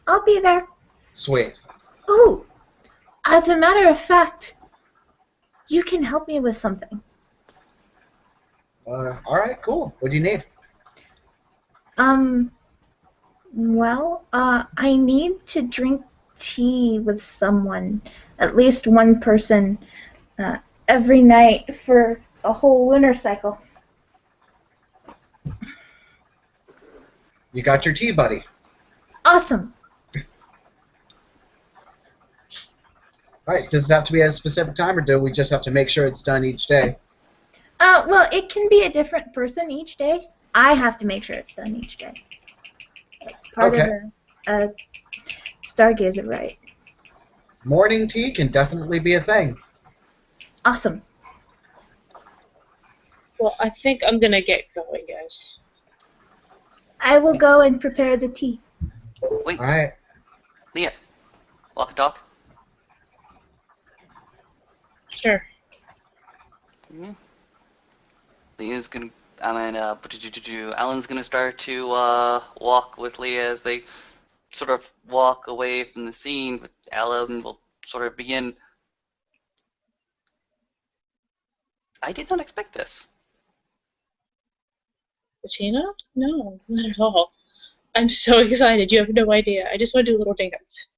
I'll be there.
Sweet.
Ooh, as a matter of fact, you can help me with something.
Alright, cool. What do you need?
Well, I need to drink tea with someone, at least one person, every night for a whole lunar cycle.
You got your tea, buddy.
Awesome.
Alright, does it have to be at a specific time, or do we just have to make sure it's done each day?
Well, it can be a different person each day. I have to make sure it's done each day. That's part of a stargazer right.
Morning tea can definitely be a thing.
Awesome.
Well, I think I'm gonna get going, guys.
I will go and prepare the tea.
Wait,
Alright.
Leah, walk and talk.
Sure.
Yeah. Leah's gonna. Alan's gonna start to walk with Leah as they sort of walk away from the scene. But Alan will sort of begin. I did not expect this.
Bettina? No, not at all. I'm so excited. You have no idea. I just want to do a little dance.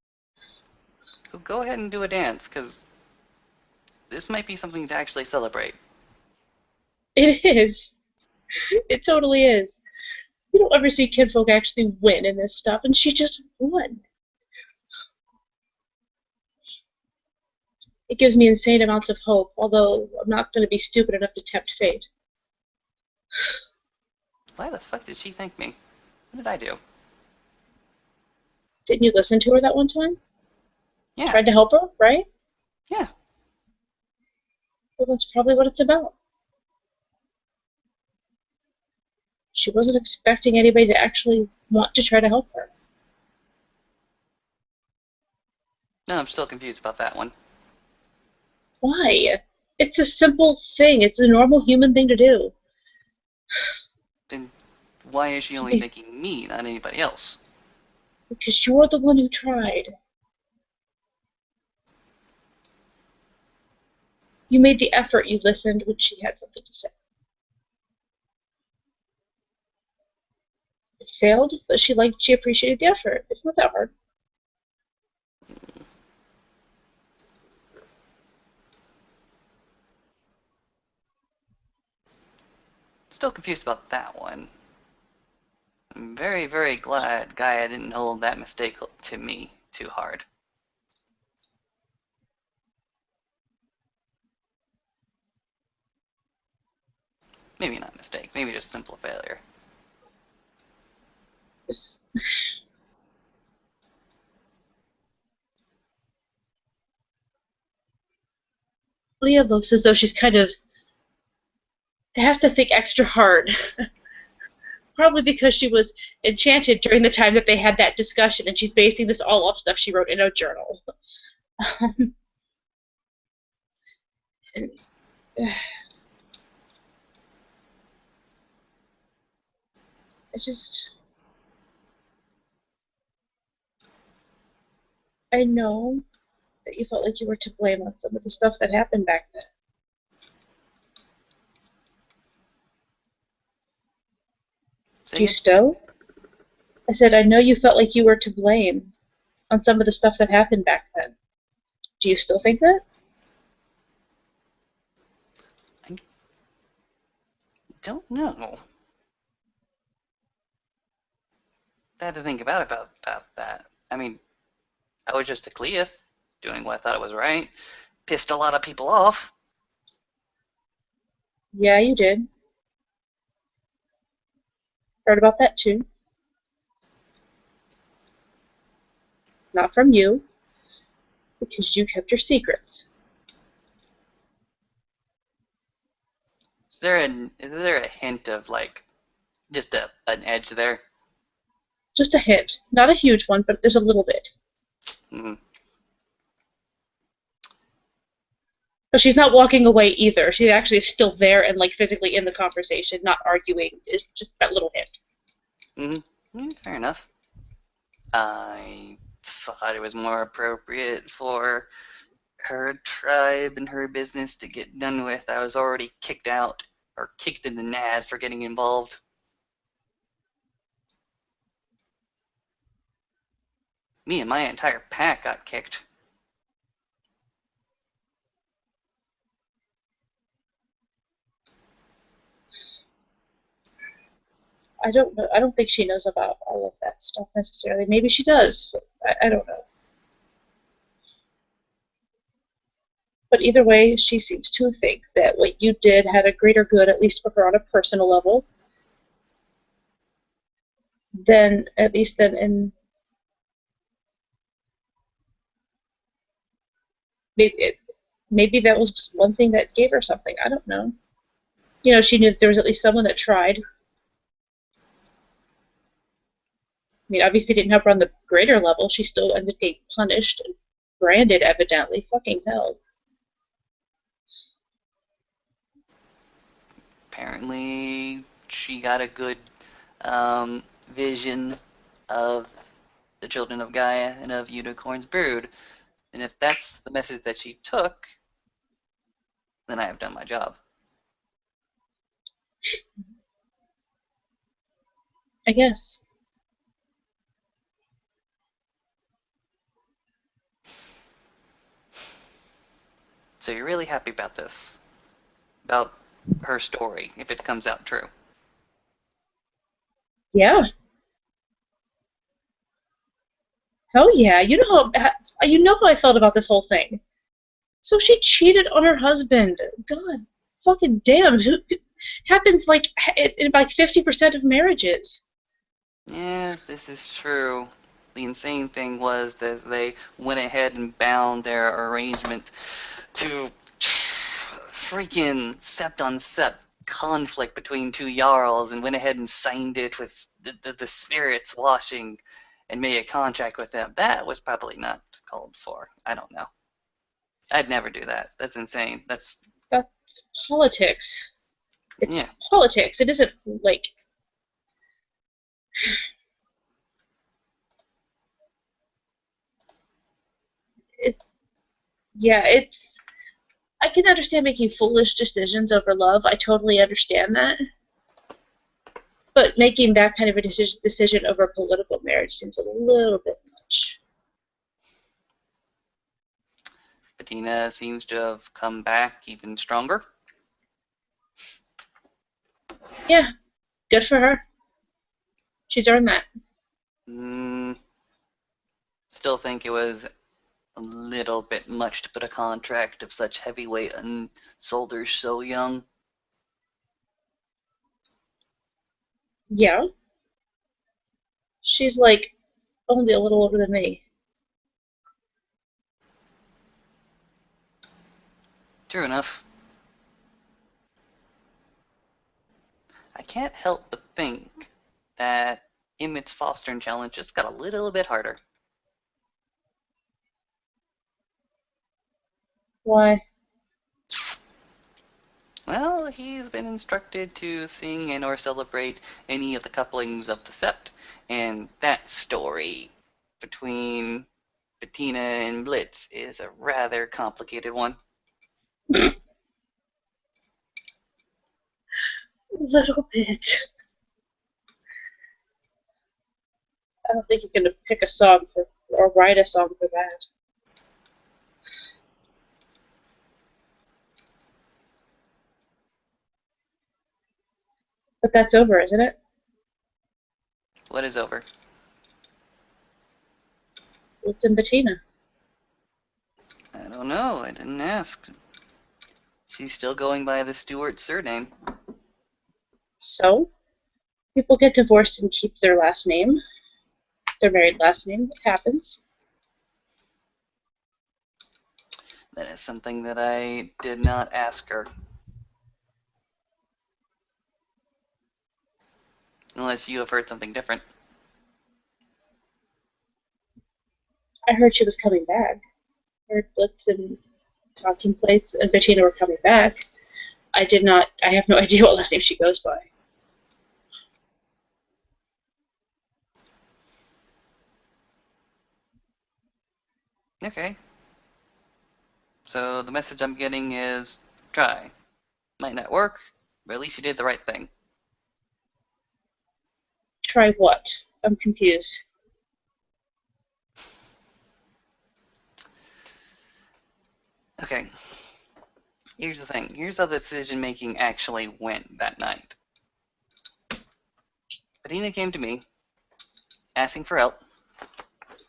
Go ahead and do a dance, because this might be something to actually celebrate.
It is. It totally is. You don't ever see kinfolk actually win in this stuff, and she just won. It gives me insane amounts of hope, although I'm not going to be stupid enough to tempt fate.
Why the fuck did she thank me? What did I do?
Didn't you listen to her that one time?
Yeah.
Tried to help her, right?
Yeah.
Well, that's probably what it's about. She wasn't expecting anybody to actually want to try to help her.
No, I'm still confused about that one.
Why? It's a simple thing. It's a normal human thing to do.
Then why is she only thanking me, not anybody else?
Because you're the one who tried. You made the effort, you listened when she had something to say. It failed, but she appreciated the effort. It's not that hard.
Still confused about that one. I'm very, very glad Gaia didn't hold that mistake to me too hard. Maybe not mistake, maybe just simple failure.
Leah looks as though she's kind of has to think extra hard. Probably because she was enchanted during the time that they had that discussion, and she's basing this all off stuff she wrote in a journal. And, I know that you felt like you were to blame on some of the stuff that happened back then. Do you still? I said, I know you felt like you were to blame on some of the stuff that happened back then. Do you still think that?
I don't know. I had to think about that. I mean, I was just a Cleith, doing what I thought it was right. Pissed a lot of people off.
Yeah, you did. Heard about that too. Not from you, because you kept your secrets.
Is there a hint of like just an edge there?
Just a hint. Not a huge one, but there's a little bit.
Mm-hmm.
But she's not walking away either. She actually is still there and like physically in the conversation, not arguing. It's just that little hint.
Mm-hmm. Fair enough. I thought it was more appropriate for her tribe and her business to get done with. I was already kicked out, or kicked in the nads for getting involved. Me and my entire pack got kicked.
I don't know. I don't think she knows about all of that stuff necessarily. Maybe she does. I don't know. But either way, she seems to think that what you did had a greater good, at least for her on a personal level, than at least than in maybe that was one thing that gave her something. I don't know. You know, she knew that there was at least someone that tried. I mean, obviously didn't help her on the greater level. She still ended up being punished and branded, evidently. Fucking hell.
Apparently, she got a good vision of the children of Gaia and of Unicorn's brood. And if that's the message that she took, then I have done my job.
I guess.
So you're really happy about this? About her story, if it comes out true?
Yeah. Hell yeah. You know how I felt about this whole thing. So she cheated on her husband. God fucking damn. Happens like in like 50% of marriages.
Yeah, this is true. The insane thing was that they went ahead and bound their arrangement to freaking sept on sept conflict between two Jarls and went ahead and signed it with the spirits washing and made a contract with them. That was probably not called for. I don't know. I'd never do that. That's insane.
That's politics. It's
Yeah.
politics. It isn't like Yeah, I can understand making foolish decisions over love. I totally understand that. But making that kind of a decision over political marriage seems a little bit much.
Bettina seems to have come back even stronger.
Yeah, good for her. She's earned that.
Still think it was a little bit much to put a contract of such heavyweight on soldiers so young.
Yeah. She's like only a little older than me.
True enough. I can't help but think that Emmett's fostering challenge just got a little bit harder.
Why?
Well, he's been instructed to sing and or celebrate any of the couplings of the sept, and that story between Bettina and Blitz is a rather complicated one.
A little bit. I don't think you can pick a song for or write a song for that. But that's over, isn't it?
What is over?
It's in Bettina.
I don't know, I didn't ask. She's still going by the Stewart surname.
So? People get divorced and keep their last name. Their married last name. It happens.
That is something that I did not ask her. Unless you have heard something different.
I heard she was coming back. I heard Blitz and Contemplates and Bettina were coming back. I have no idea what last name she goes by.
Okay. So the message I'm getting is try. Might not work, but at least you did the right thing.
Try what? I'm confused.
Okay. Here's the thing. Here's how the decision making actually went that night. Bettina came to me, asking for help.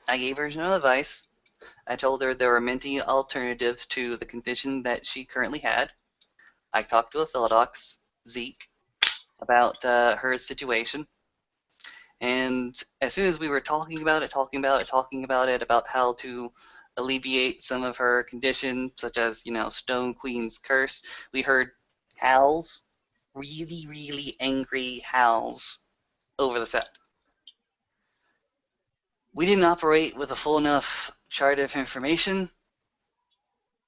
I gave her no advice. I told her there were many alternatives to the condition that she currently had. I talked to a Philodox, Zeke, about her situation. And as soon as we were talking about it, about how to alleviate some of her condition, such as, Stone Queen's curse, we heard howls, really, really angry howls over the set. We didn't operate with a full enough chart of information,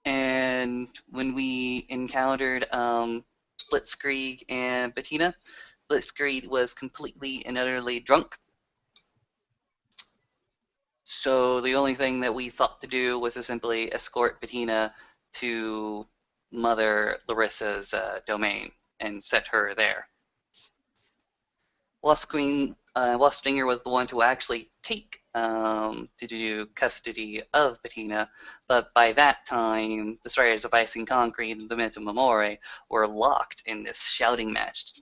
and when we encountered Blitzkrieg and Bettina, Blitzkrieg was completely and utterly drunk. So the only thing that we thought to do was to simply escort Bettina to Mother Larissa's domain and set her there. Lustfinger was the one to actually take to do custody of Bettina, but by that time, the Striders of Ice and Concrete and the Mentum Amore were locked in this shouting match.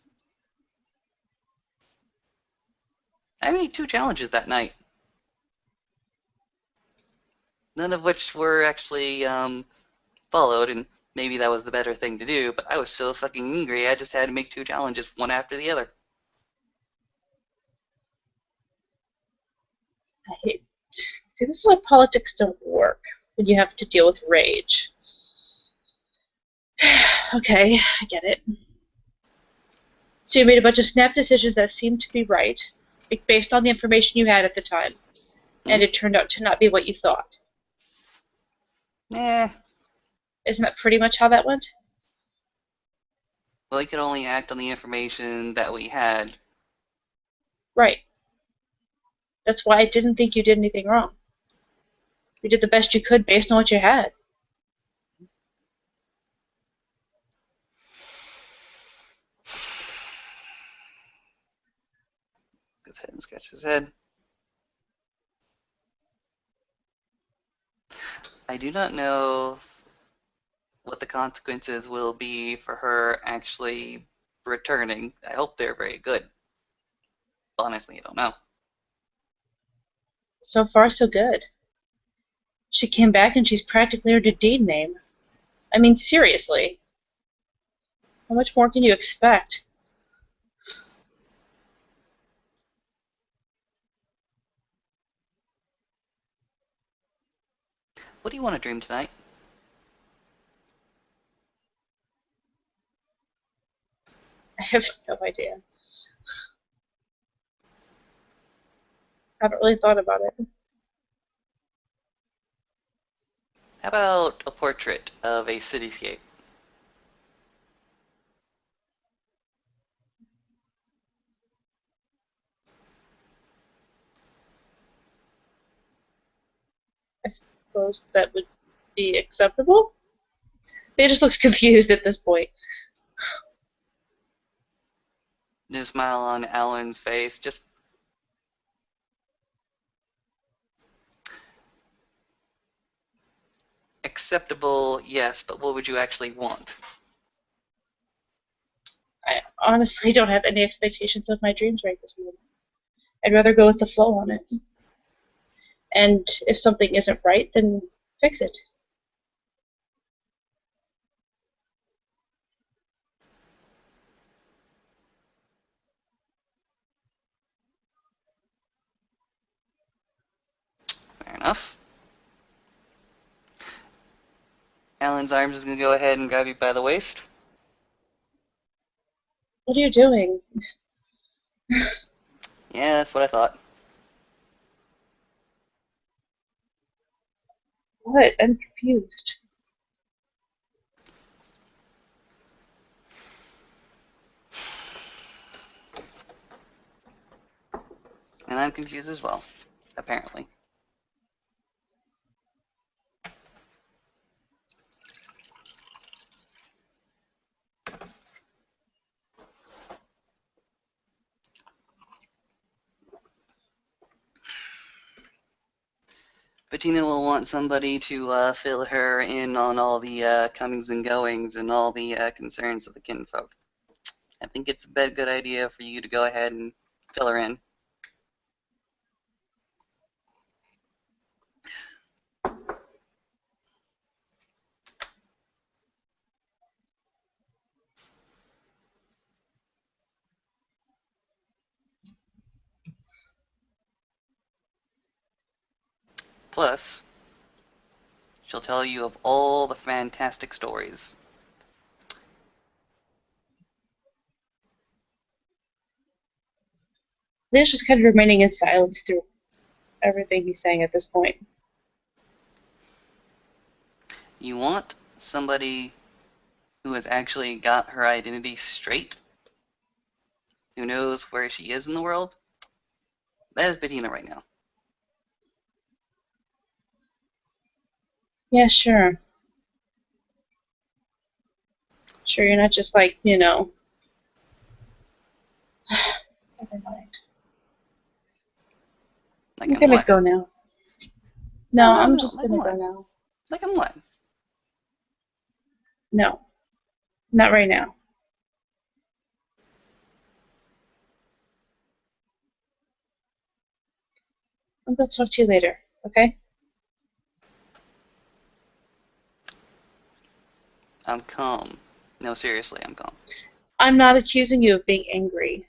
I made 2 challenges that night, none of which were actually followed, and maybe that was the better thing to do, but I was so fucking angry I just had to make 2 challenges, one after the other.
See, this is why politics don't work when you have to deal with rage. Okay, I get it. So you made a bunch of snap decisions that seemed to be right, based on the information you had at the time, and it turned out to not be what you thought.
Eh.
Isn't that pretty much how that went?
Well, we could only act on the information that we had.
Right. That's why I didn't think you did anything wrong. You did the best you could based on what you had.
his head and scratch his head. I do not know what the consequences will be for her actually returning. I hope they're very good. Honestly, I don't know.
So far, so good. She came back and she's practically earned a deed name. I mean, seriously. How much more can you expect?
What do you want to dream tonight?
I have no idea. I haven't really thought about it.
How about a portrait of a cityscape?
I suppose that would be acceptable? He just looks confused at this point.
Just smile on Alan's face. Just acceptable, yes, but what would you actually want?
I honestly don't have any expectations of my dreams right this moment. I'd rather go with the flow on it. And if something isn't right, then fix it.
Fair enough. Alan's arms is going to go ahead and grab you by the waist.
What are you doing?
Yeah, that's what I thought.
What? I'm confused.
And I'm confused as well, apparently. Bettina will want somebody to fill her in on all the comings and goings and all the concerns of the kinfolk. I think it's a good idea for you to go ahead and fill her in. Plus, she'll tell you of all the fantastic stories.
Leah's just kind of remaining in silence through everything he's saying at this point.
You want somebody who has actually got her identity straight, who knows where she is in the world. That is Bettina right now.
Yeah, sure. Sure, you're not just like, never mind.
Like
I'm
in
gonna
what?
go now. No,
No, no,
I'm
no.
just
Like in
gonna go
what?
now.
Like in what?
No, not right now. I'm gonna talk to you later, okay?
I'm calm. No, seriously, I'm calm.
I'm not accusing you of being angry.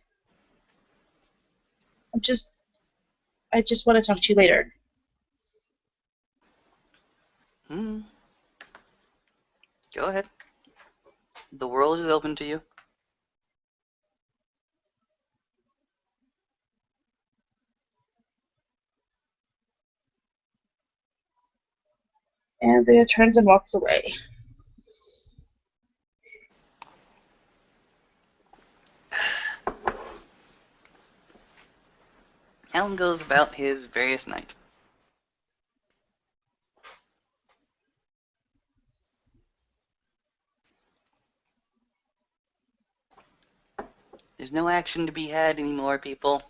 I just want to talk to you later.
Hmm. Go ahead. The world is open to you.
And Leah turns and walks away.
Alan goes about his various night. There's no action to be had anymore, people.